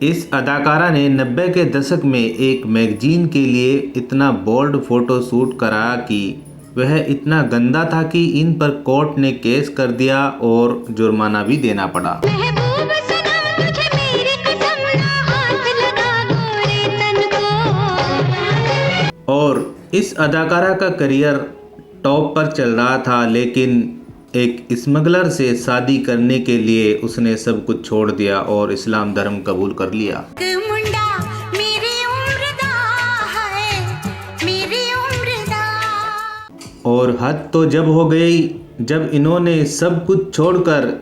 इस अदाकारा ने 90 के दशक में एक मैगजीन के लिए इतना बोल्ड फोटो शूट कराया कि वह इतना गंदा था कि इन पर कोर्ट ने केस कर दिया और जुर्माना भी देना पड़ा। और इस अदाकारा का करियर टॉप पर चल रहा था, लेकिन एक स्मगलर से शादी करने के लिए उसने सब कुछ छोड़ दिया और इस्लाम धर्म कबूल कर लिया। और हद तो जब हो गई जब इन्होंने सब कुछ छोड़कर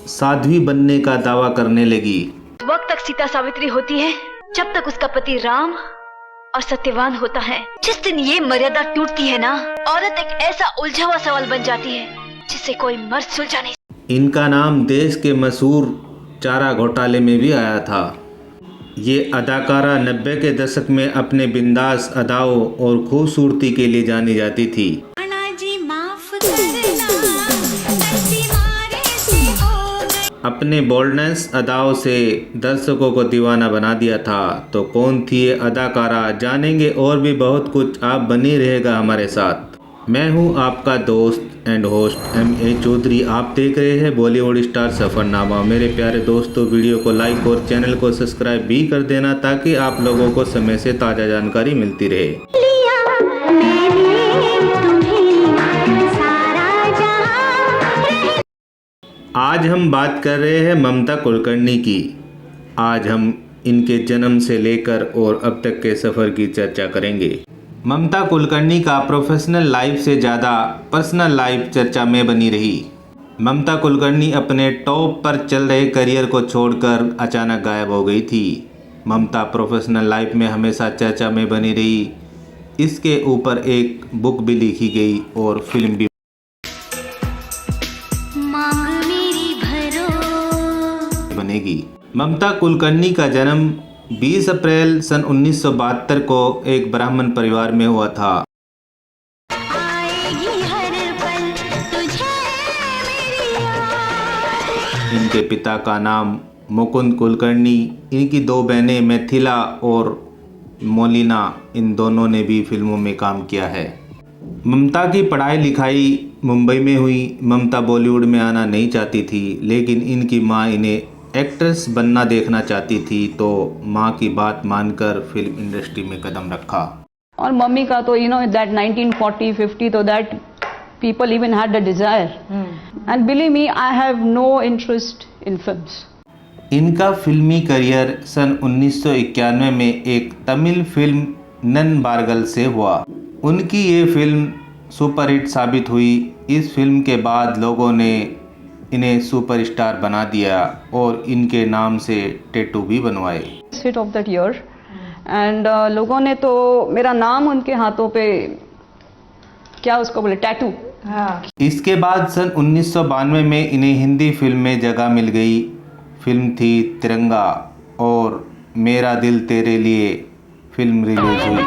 साध्वी बनने का दावा करने लगी। वक्त तक सीता सावित्री होती है जब तक उसका पति राम और सत्यवान होता है। जिस दिन ये मर्यादा टूटती है ना, औरत एक ऐसा उलझा हुआ सवाल बन जाती है जिसे कोई मर्द सुलझा नहीं। इनका नाम देश के मशहूर चारा घोटाले में भी आया था। ये अदाकारा 90 के दशक में अपने बिंदास अदाओं और खूबसूरती के लिए जानी जाती थी। अपने बोल्डनेस अदाओं से दर्शकों को दीवाना बना दिया था। तो कौन थी ये अदाकारा, जानेंगे और भी बहुत कुछ। आप बनी रहेगा हमारे साथ। मैं हूं आपका दोस्त एंड होस्ट M.A. चौधरी। आप देख रहे हैं बॉलीवुड स्टार सफ़रनामा। मेरे प्यारे दोस्तों, वीडियो को लाइक और चैनल को सब्सक्राइब भी कर देना ताकि आप लोगों को समय से ताज़ा जानकारी मिलती रहे। आज हम बात कर रहे हैं ममता कुलकर्णी की। आज हम इनके जन्म से लेकर और अब तक के सफ़र की चर्चा करेंगे। ममता कुलकर्णी का प्रोफेशनल लाइफ से ज़्यादा पर्सनल लाइफ चर्चा में बनी रही। ममता कुलकर्णी अपने टॉप पर चल रहे करियर को छोड़कर अचानक गायब हो गई थी। ममता प्रोफेशनल लाइफ में हमेशा चर्चा में बनी रही। इसके ऊपर एक बुक भी लिखी गई और फिल्म भी बनेगी। ममता कुलकर्णी का जन्म 20 अप्रैल सन 1972 को एक ब्राह्मण परिवार में हुआ था। इनके पिता का नाम मुकुंद कुलकर्णी। इनकी दो बहनें मिथिला और मोलिना, इन दोनों ने भी फिल्मों में काम किया है। ममता की पढ़ाई लिखाई मुंबई में हुई। ममता बॉलीवुड में आना नहीं चाहती थी, लेकिन इनकी मां इन्हें एक्ट्रेस बनना देखना चाहती थी, तो माँ की बात मानकर फिल्म इंडस्ट्री में कदम रखा। और मम्मी का तो दैट 1940-50 तो that people even had the desire and believe me I have no interest in films. इनका फिल्मी करियर सन 1991 में एक तमिल फिल्म ननबार्गल से हुआ। उनकी ये फिल्म सुपरहिट साबित हुई। इस फिल्म के बाद लोगों ने इन्हें सुपरस्टार बना दिया और इनके नाम से टैटू भी बनवाए। Hit of that year and लोगों ने तो मेरा नाम उनके हाथों पे क्या उसको बोले टैटू। इसके बाद सन 1992 में इन्हें हिंदी फिल्म में जगह मिल गई। फिल्म थी तिरंगा और मेरा दिल तेरे लिए फिल्म रिलीज हुई।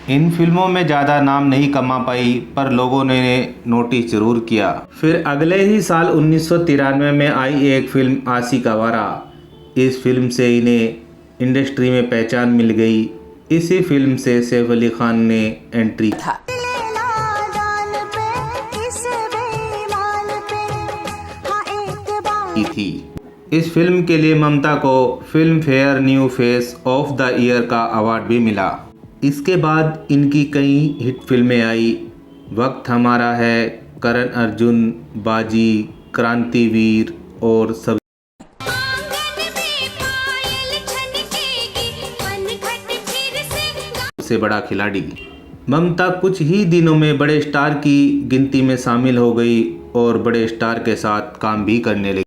इन फिल्मों में ज़्यादा नाम नहीं कमा पाई, पर लोगों ने नोटिस जरूर किया। फिर अगले ही साल 1993 में आई एक फिल्म आशिक आवारा। इस फिल्म से इन्हें इंडस्ट्री में पहचान मिल गई। इसी फिल्म से सैफ अली खान ने एंट्री की थी। इस फिल्म के लिए ममता को film fair new face of the year का अवार्ड भी मिला। इसके बाद इनकी कई हिट फिल्में आई। वक्त हमारा है, करण अर्जुन, बाजी, क्रांतिवीर और सब से बड़ा खिलाड़ी। ममता कुछ ही दिनों में बड़े स्टार की गिनती में शामिल हो गई और बड़े स्टार के साथ काम भी करने लगी।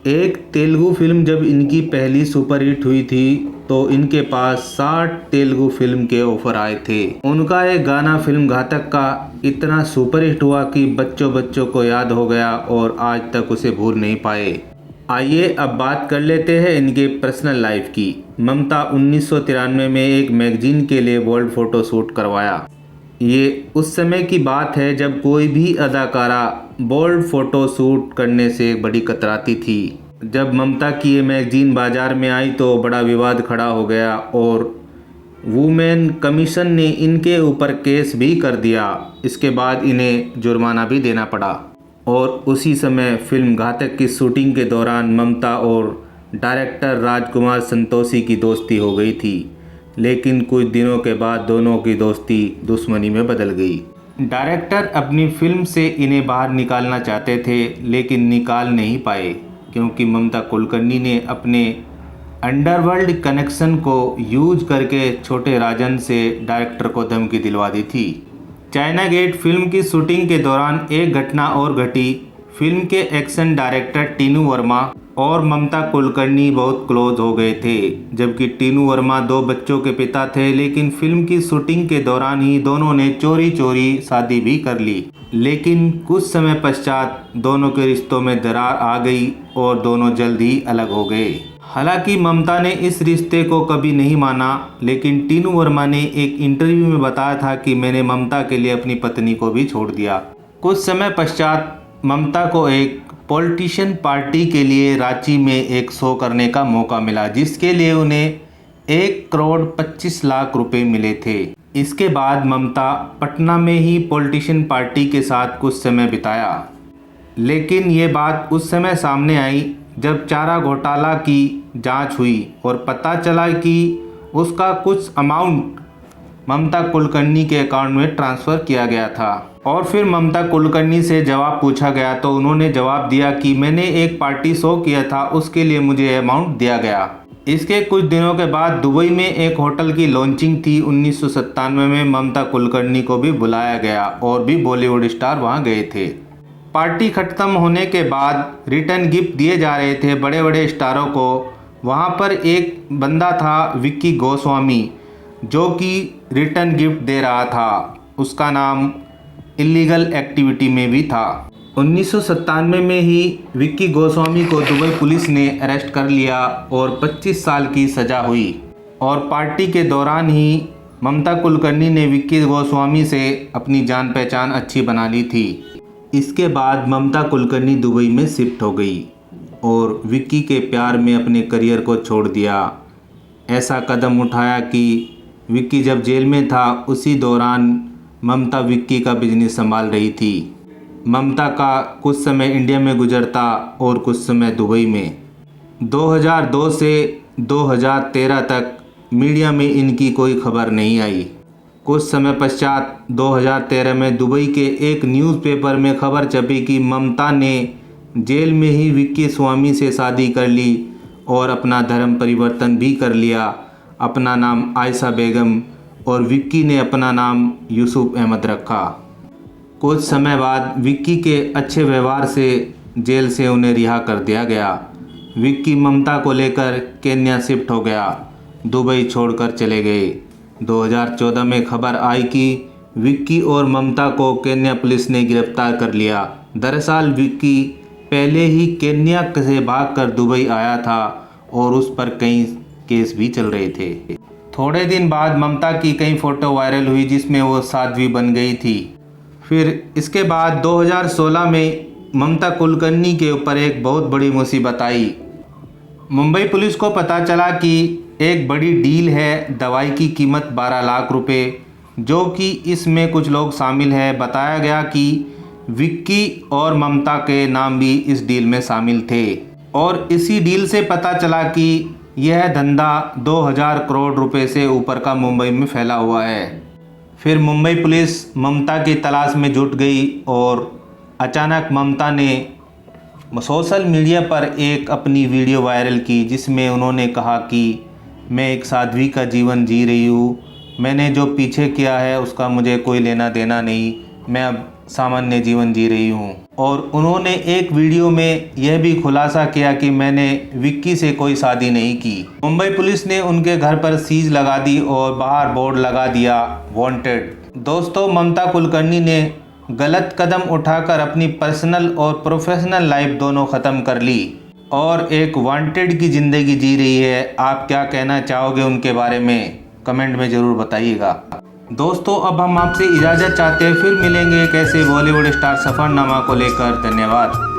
एक तेलुगु फिल्म जब इनकी पहली सुपरहिट हुई थी तो इनके पास 60 तेलुगु फिल्म के ऑफर आए थे। उनका एक गाना फिल्म घातक का इतना सुपरहिट हुआ कि बच्चों को याद हो गया और आज तक उसे भूल नहीं पाए। आइए अब बात कर लेते हैं इनके पर्सनल लाइफ की। ममता 1993 में एक मैगजीन के लिए वर्ल्ड फोटो शूट करवाया। ये उस समय की बात है जब कोई भी अदाकारा बोल्ड फोटो शूट करने से बड़ी कतराती थी। जब ममता की ये मैगजीन बाज़ार में आई तो बड़ा विवाद खड़ा हो गया और वुमेन कमीशन ने इनके ऊपर केस भी कर दिया। इसके बाद इन्हें जुर्माना भी देना पड़ा। और उसी समय फिल्म घातक की शूटिंग के दौरान ममता और डायरेक्टर राजकुमार संतोषी की दोस्ती हो गई थी, लेकिन कुछ दिनों के बाद दोनों की दोस्ती दुश्मनी में बदल गई। डायरेक्टर अपनी फिल्म से इन्हें बाहर निकालना चाहते थे, लेकिन निकाल नहीं पाए क्योंकि ममता कुलकर्णी ने अपने अंडरवर्ल्ड कनेक्शन को यूज करके छोटे राजन से डायरेक्टर को धमकी दिलवा दी थी। चाइना गेट फिल्म की शूटिंग के दौरान एक घटना और घटी। फिल्म के एक्शन डायरेक्टर टीनू वर्मा और ममता कुलकर्णी बहुत क्लोज हो गए थे। जबकि टीनू वर्मा 2 बच्चों के पिता थे, लेकिन फिल्म की शूटिंग के दौरान ही दोनों ने चोरी चोरी शादी भी कर ली। लेकिन कुछ समय पश्चात दोनों के रिश्तों में दरार आ गई और दोनों जल्द ही अलग हो गए। हालांकि ममता ने इस रिश्ते को कभी नहीं माना, लेकिन टीनू वर्मा ने एक इंटरव्यू में बताया था कि मैंने ममता के लिए अपनी पत्नी को भी छोड़ दिया। कुछ समय पश्चात ममता को एक पॉलिटिशियन पार्टी के लिए रांची में एक शो करने का मौका मिला, जिसके लिए उन्हें 1,25,00,000 रुपए मिले थे। इसके बाद ममता पटना में ही पॉलिटिशियन पार्टी के साथ कुछ समय बिताया। लेकिन ये बात उस समय सामने आई जब चारा घोटाला की जांच हुई और पता चला कि उसका कुछ अमाउंट ममता कुलकर्णी के अकाउंट में ट्रांसफ़र किया गया था। और फिर ममता कुलकर्णी से जवाब पूछा गया तो उन्होंने जवाब दिया कि मैंने एक पार्टी शो किया था, उसके लिए मुझे अमाउंट दिया गया। इसके कुछ दिनों के बाद दुबई में एक होटल की लॉन्चिंग थी। 1997 में ममता कुलकर्णी को भी बुलाया गया और भी बॉलीवुड स्टार वहां गए थे। पार्टी खत्म होने के बाद रिटर्न गिफ्ट दिए जा रहे थे बड़े बड़े स्टारों को। वहां पर एक बंदा था विक्की गोस्वामी, जो कि रिटर्न गिफ्ट दे रहा था। उसका नाम इलीगल एक्टिविटी में भी था। 1997 में ही विक्की गोस्वामी को दुबई पुलिस ने अरेस्ट कर लिया और 25 साल की सज़ा हुई। और पार्टी के दौरान ही ममता कुलकर्णी ने विक्की गोस्वामी से अपनी जान पहचान अच्छी बना ली थी। इसके बाद ममता कुलकर्णी दुबई में शिफ्ट हो गई और विक्की के प्यार में अपने करियर को छोड़ दिया। ऐसा कदम उठाया कि विक्की जब जेल में था उसी दौरान ममता विक्की का बिजनेस संभाल रही थी। ममता का कुछ समय इंडिया में गुजरता और कुछ समय दुबई में। 2002 से 2013 तक मीडिया में इनकी कोई खबर नहीं आई। कुछ समय पश्चात 2013 में दुबई के एक न्यूज़पेपर में खबर छपी कि ममता ने जेल में ही विक्की स्वामी से शादी कर ली और अपना धर्म परिवर्तन भी कर लिया। अपना नाम आयशा बेगम और विक्की ने अपना नाम यूसुफ अहमद रखा। कुछ समय बाद विक्की के अच्छे व्यवहार से जेल से उन्हें रिहा कर दिया गया। विक्की ममता को लेकर केन्या शिफ्ट हो गया, दुबई छोड़कर चले गए। 2014 में खबर आई कि विक्की और ममता को केन्या पुलिस ने गिरफ्तार कर लिया। दरअसल विक्की पहले ही केन्या से भागकर दुबई आया था और उस पर कई केस भी चल रहे थे। थोड़े दिन बाद ममता की कई फ़ोटो वायरल हुई जिसमें वो साध्वी बन गई थी। फिर इसके बाद 2016 में ममता कुलकर्णी के ऊपर एक बहुत बड़ी मुसीबत आई। मुंबई पुलिस को पता चला कि एक बड़ी डील है, दवाई की कीमत 12 लाख रुपए, जो कि इसमें कुछ लोग शामिल हैं। बताया गया कि विक्की और ममता के नाम भी इस डील में शामिल थे और इसी डील से पता चला कि यह धंधा 2000 करोड़ रुपए से ऊपर का मुंबई में फैला हुआ है। फिर मुंबई पुलिस ममता की तलाश में जुट गई और अचानक ममता ने सोशल मीडिया पर एक अपनी वीडियो वायरल की जिसमें उन्होंने कहा कि मैं एक साध्वी का जीवन जी रही हूँ, मैंने जो पीछे किया है उसका मुझे कोई लेना देना नहीं, मैं अब सामान्य जीवन जी रही हूँ। और उन्होंने एक वीडियो में यह भी खुलासा किया कि मैंने विक्की से कोई शादी नहीं की। मुंबई पुलिस ने उनके घर पर सीज लगा दी और बाहर बोर्ड लगा दिया, वांटेड। दोस्तों, ममता कुलकर्णी ने गलत कदम उठाकर अपनी पर्सनल और प्रोफेशनल लाइफ दोनों ख़त्म कर ली। और एक वांटेड की ज़िंदगी जी रही है। आप क्या कहना चाहोगे उनके बारे में, कमेंट में ज़रूर बताइएगा। दोस्तों अब हम आपसे इजाज़त चाहते हैं, फिर मिलेंगे एक ऐसे बॉलीवुड स्टार सफ़रनामा को लेकर। धन्यवाद।